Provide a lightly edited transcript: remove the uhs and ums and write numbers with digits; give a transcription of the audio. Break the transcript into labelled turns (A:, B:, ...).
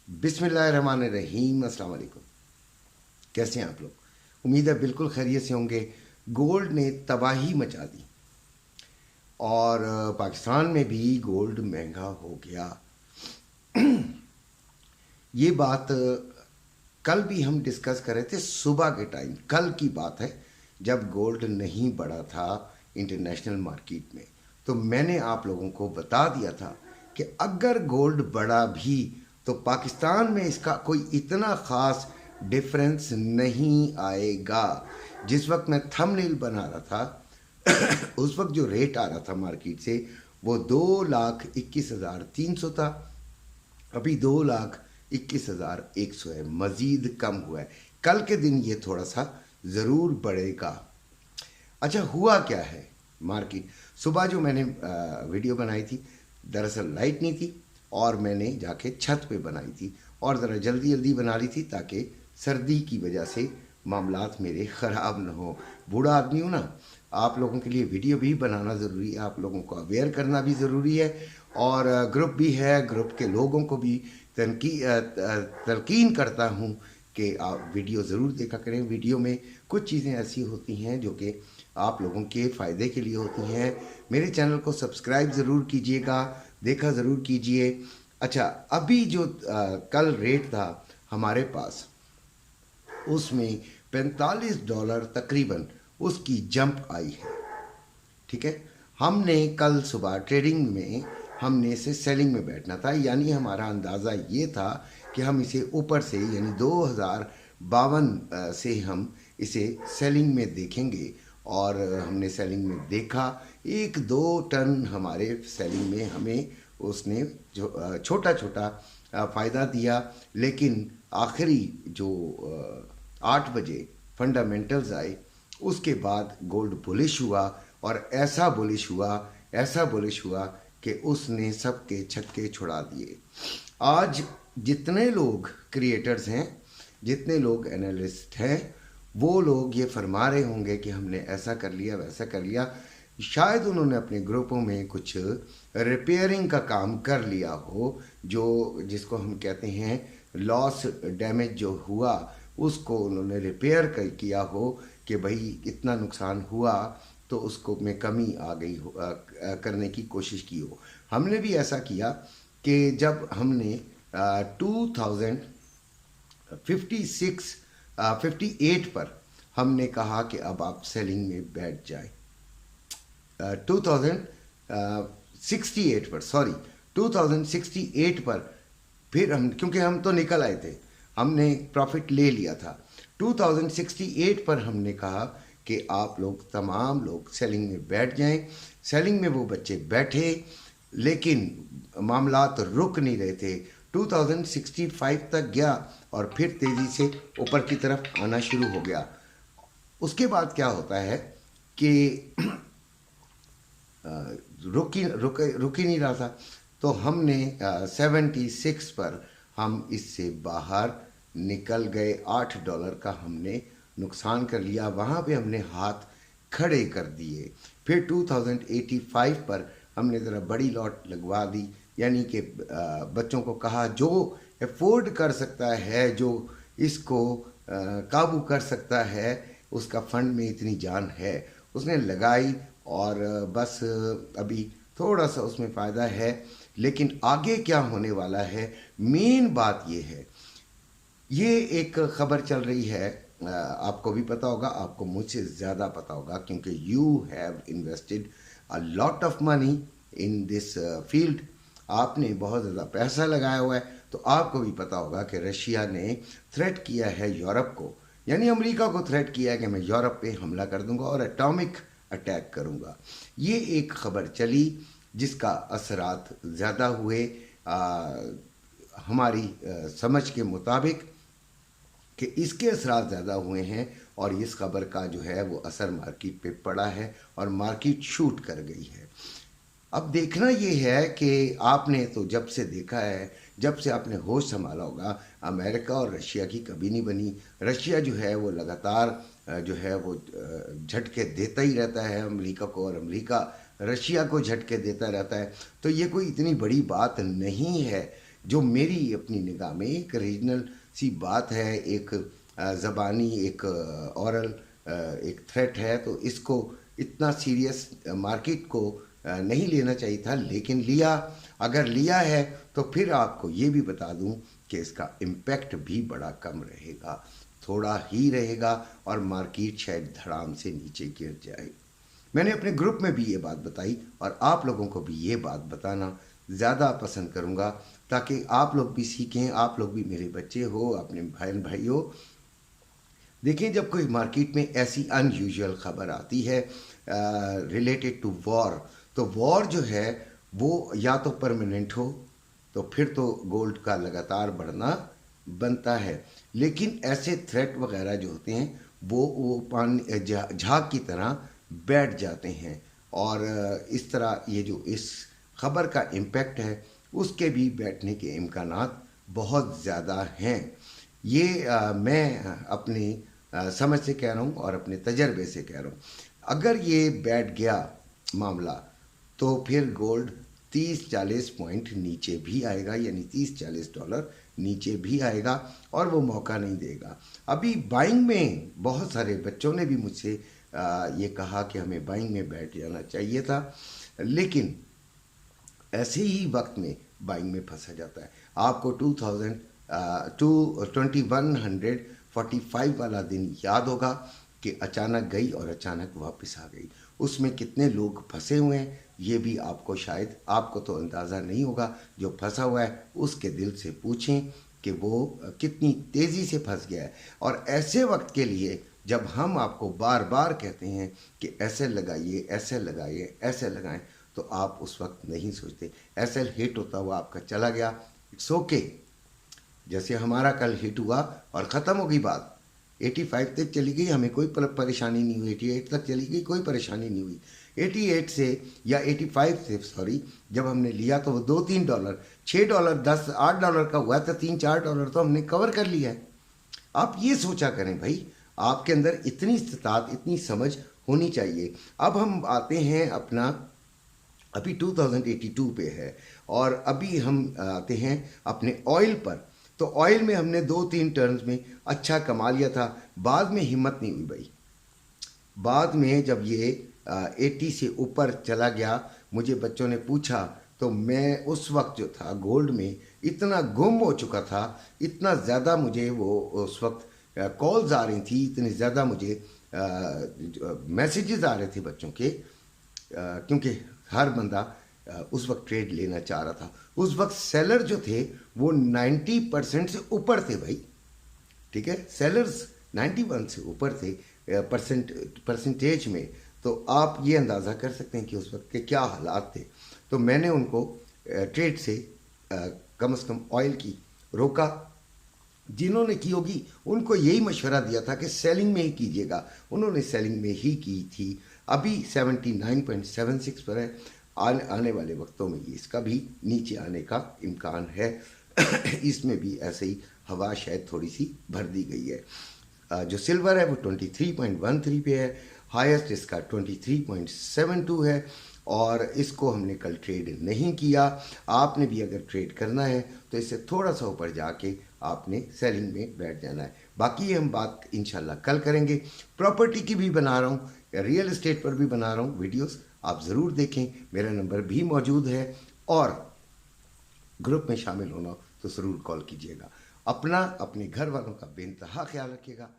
A: बिस्मिल्लाहिर्रहमानिर्रहीम। अस्सलाम वालेकुम। कैसे हैं आप लोग? उम्मीद है बिल्कुल खैरियत से होंगे। गोल्ड ने तबाही मचा दी और पाकिस्तान में भी गोल्ड महंगा हो गया। ये बात कल भी हम डिस्कस कर रहे थे सुबह के टाइम, कल की बात है जब गोल्ड नहीं बढ़ा था इंटरनेशनल मार्केट में। तो मैंने आप लोगों को बता दिया था कि अगर गोल्ड बढ़ा भी तो पाकिस्तान में इसका कोई इतना ख़ास डिफरेंस नहीं आएगा। जिस वक्त मैं थंबनेल बना रहा था उस वक्त जो रेट आ रहा था मार्केट से वो 2,21,300 था। अभी 2,21,100 है, मज़ीद कम हुआ है। कल के दिन ये थोड़ा सा ज़रूर बढ़ेगा। अच्छा, हुआ क्या है मार्केट? सुबह जो मैंने वीडियो बनाई थी, दरअसल लाइट नहीं थी और मैंने जाके छत पे बनाई थी और ज़रा जल्दी जल्दी बना ली थी ताकि सर्दी की वजह से मामलात मेरे ख़राब न हो। बूढ़ा आदमी हूँ ना, आप लोगों के लिए वीडियो भी बनाना ज़रूरी है, आप लोगों को अवेयर करना भी ज़रूरी है और ग्रुप भी है, ग्रुप के लोगों को भी तलकीन करता हूँ कि आप वीडियो ज़रूर देखा करें। वीडियो में कुछ चीज़ें ऐसी होती हैं जो कि आप लोगों के फ़ायदे के लिए होती हैं। मेरे चैनल को सब्सक्राइब ज़रूर कीजिएगा, देखा ज़रूर कीजिए। अच्छा, अभी जो कल रेट था हमारे पास, उसमें $45 तकरीबन उसकी जंप आई है। ठीक है, हमने कल सुबह ट्रेडिंग में हमने इसे सेलिंग में बैठना था, यानी हमारा अंदाज़ा ये था कि हम इसे ऊपर से यानी 2052 से हम इसे सेलिंग में देखेंगे और हमने सेलिंग में देखा 1-2 टन हमारे सेलिंग में हमें उसने जो छोटा छोटा फ़ायदा दिया। लेकिन आखिरी जो 8 बजे फंडामेंटल्स आए उसके बाद गोल्ड बुलिश हुआ और ऐसा बुलिश हुआ कि उसने सबके छक्के छुड़ा दिए। आज जितने लोग क्रिएटर्स हैं, जितने लोग एनालिस्ट हैं, वो लोग ये फरमा रहे होंगे कि हमने ऐसा कर लिया वैसा कर लिया। शायद उन्होंने अपने ग्रुपों में कुछ रिपेयरिंग का काम कर लिया हो, जो जिसको हम कहते हैं लॉस डैमेज जो हुआ उसको उन्होंने रिपेयर किया हो कि भाई इतना नुकसान हुआ तो उसको में कमी आ गई हो, करने की कोशिश की हो। हमने भी ऐसा किया कि जब हमने 2058 पर हमने कहा कि अब आप सेलिंग में बैठ जाए। 2068 पर, सॉरी 2068 पर फिर हम, क्योंकि हम तो निकल आए थे, हमने प्रॉफिट ले लिया था। 2068 पर हमने कहा कि आप लोग तमाम लोग सेलिंग में बैठ जाएं। सेलिंग में वो बच्चे बैठे, लेकिन मामलात रुक नहीं रहे थे। 2065 तक गया और फिर तेज़ी से ऊपर की तरफ आना शुरू हो गया। उसके बाद क्या होता है कि रुक ही नहीं रहा था, तो हमने 76 पर हम इससे बाहर निकल गए। $8 का हमने नुकसान कर लिया, वहाँ पे हमने हाथ खड़े कर दिए। फिर 2085 पर हमने ज़रा बड़ी लॉट लगवा दी, यानी कि बच्चों को कहा जो अफोर्ड कर सकता है, जो इसको काबू कर सकता है, उसका फंड में इतनी जान है, उसने लगाई और बस अभी थोड़ा सा उसमें फ़ायदा है। लेकिन आगे क्या होने वाला है, मेन बात ये है। ये एक ख़बर चल रही है, आपको भी पता होगा, आपको मुझसे ज़्यादा पता होगा क्योंकि you have invested a lot of money in this field. आपने बहुत ज़्यादा पैसा लगाया हुआ है, तो आपको भी पता होगा कि रशिया ने थ्रेट किया है यूरोप को, यानी अमेरिका को थ्रेट किया है कि मैं यूरोप पे हमला कर दूंगा और एटॉमिक अटैक करूंगा। ये एक ख़बर चली जिसका असरात ज़्यादा हुए हमारी समझ के मुताबिक कि इसके असरात ज़्यादा हुए हैं और इस खबर का जो है वो असर मार्केट पे पड़ा है और मार्केट शूट कर गई है। अब देखना ये है कि आपने तो जब से देखा है, जब से आपने होश संभाला होगा, अमेरिका और रशिया की कभी नहीं बनी। रशिया जो है वो लगातार जो है वो झटके देता ही रहता है अमेरिका को, और अमेरिका रशिया को झटके देता रहता है। तो ये कोई इतनी बड़ी बात नहीं है जो मेरी अपनी निगाह में एक रीजनल सी बात है, एक ज़बानी, एक औरल एक थ्रेट है, तो इसको इतना सीरियस मार्केट को नहीं लेना चाहिए था, लेकिन लिया। अगर लिया है तो फिर आपको ये भी बता दूं कि इसका इम्पैक्ट भी बड़ा कम रहेगा, थोड़ा ही रहेगा, और मार्केट शायद धड़ाम से नीचे गिर जाए। मैंने अपने ग्रुप में भी ये बात बताई और आप लोगों को भी ये बात बताना ज़्यादा पसंद करूँगा, ताकि आप लोग भी सीखें, आप लोग भी मेरे बच्चे हो, अपने बहन भाई हो। देखिए, जब कोई मार्केट में ऐसी अनयूजुअल ख़बर आती है रिलेटेड टू वॉर, तो वॉर जो है वो या तो परमानेंट हो, तो फिर तो गोल्ड का लगातार बढ़ना बनता है। लेकिन ऐसे थ्रेट वगैरह जो होते हैं वो पानी झाग की तरह बैठ जाते हैं, और इस तरह ये जो इस खबर का इम्पैक्ट है उसके भी बैठने के इम्कानात बहुत ज़्यादा हैं। ये मैं अपनी समझ से कह रहा हूँ और अपने तजर्बे से कह रहा हूँ। अगर ये बैठ गया मामला तो फिर गोल्ड 30-40 पॉइंट नीचे भी आएगा, यानी $30-40 नीचे भी आएगा, और वो मौका नहीं देगा। अभी बाइंग में बहुत सारे बच्चों ने भी मुझसे ये कहा कि हमें बाइंग में बैठ जाना चाहिए था, लेकिन ऐसे ही वक्त में बाइंग में फंसा जाता है। आपको 2145 वाला दिन याद होगा कि अचानक गई और अचानक वापस आ गई। उसमें कितने लोग फंसे हुए हैं ये भी आपको शायद, आपको तो अंदाज़ा नहीं होगा, जो फंसा हुआ है उसके दिल से पूछें कि वो कितनी तेज़ी से फंस गया है। और ऐसे वक्त के लिए जब हम आपको बार बार कहते हैं कि ऐसे लगाइए, ऐसे लगाइए, ऐसे लगाएं, तो आप उस वक्त नहीं सोचते। ऐसे हिट होता हुआ आपका चला गया, इट्स ओके। जैसे हमारा कल हिट हुआ और ख़त्म हो गई बात, 85 तक चली गई, हमें कोई परेशानी नहीं हुई। 88 तक चली गई, कोई परेशानी नहीं हुई। 88 से या 85 से सॉरी, जब हमने लिया तो वो $2-3, $6, $10, $8 का हुआ था, $3-4 तो हमने कवर कर लिया है। आप ये सोचा करें भाई, आपके अंदर इतनी इस्तात, इतनी समझ होनी चाहिए। अब हम आते हैं अपना, अभी 2082 पे है, और अभी हम आते हैं अपने ऑयल पर। तो ऑयल में हमने 2-3 टर्न्स में अच्छा कमा लिया था, बाद में हिम्मत नहीं हुई भाई। बाद में जब ये 80 से ऊपर चला गया, मुझे बच्चों ने पूछा, तो मैं उस वक्त जो था गोल्ड में इतना गुम हो चुका था, इतना ज़्यादा मुझे वो उस वक्त कॉल्स आ रही थी, इतने ज़्यादा मुझे मैसेजेस आ रहे थे बच्चों के, क्योंकि हर बंदा उस वक्त ट्रेड लेना चाह रहा था। उस वक्त सेलर जो थे वो 90% से ऊपर थे भाई, ठीक है, सेलर्स 91 से ऊपर थे परसेंटेज में। तो आप ये अंदाज़ा कर सकते हैं कि उस वक्त के क्या हालात थे। तो मैंने उनको ट्रेड से कम से कम ऑयल की रोका। जिन्होंने की होगी उनको यही मशवरा दिया था कि सेलिंग में ही कीजिएगा, उन्होंने सेलिंग में ही की थी। अभी 79.76 पर है। आने वाले वक्तों में इसका भी नीचे आने का इम्कान है। इसमें भी ऐसे ही हवा शायद थोड़ी सी भर दी गई है। जो सिल्वर है वो 23.13 पे है, हाईएस्ट इसका 23.72 है, और इसको हमने कल ट्रेड नहीं किया। आपने भी अगर ट्रेड करना है तो इससे थोड़ा सा ऊपर जाके आपने सेलिंग में बैठ जाना है। बाकी हम बात इंशाल्लाह कल करेंगे। प्रॉपर्टी की भी बना रहा हूँ, रियल एस्टेट पर भी बना रहा हूँ वीडियोस, आप ज़रूर देखें। मेरा नंबर भी मौजूद है, और ग्रुप में शामिल होना तो ज़रूर कॉल कीजिएगा। अपना, अपने घर वालों का बेइंतहा ख्याल रखिएगा।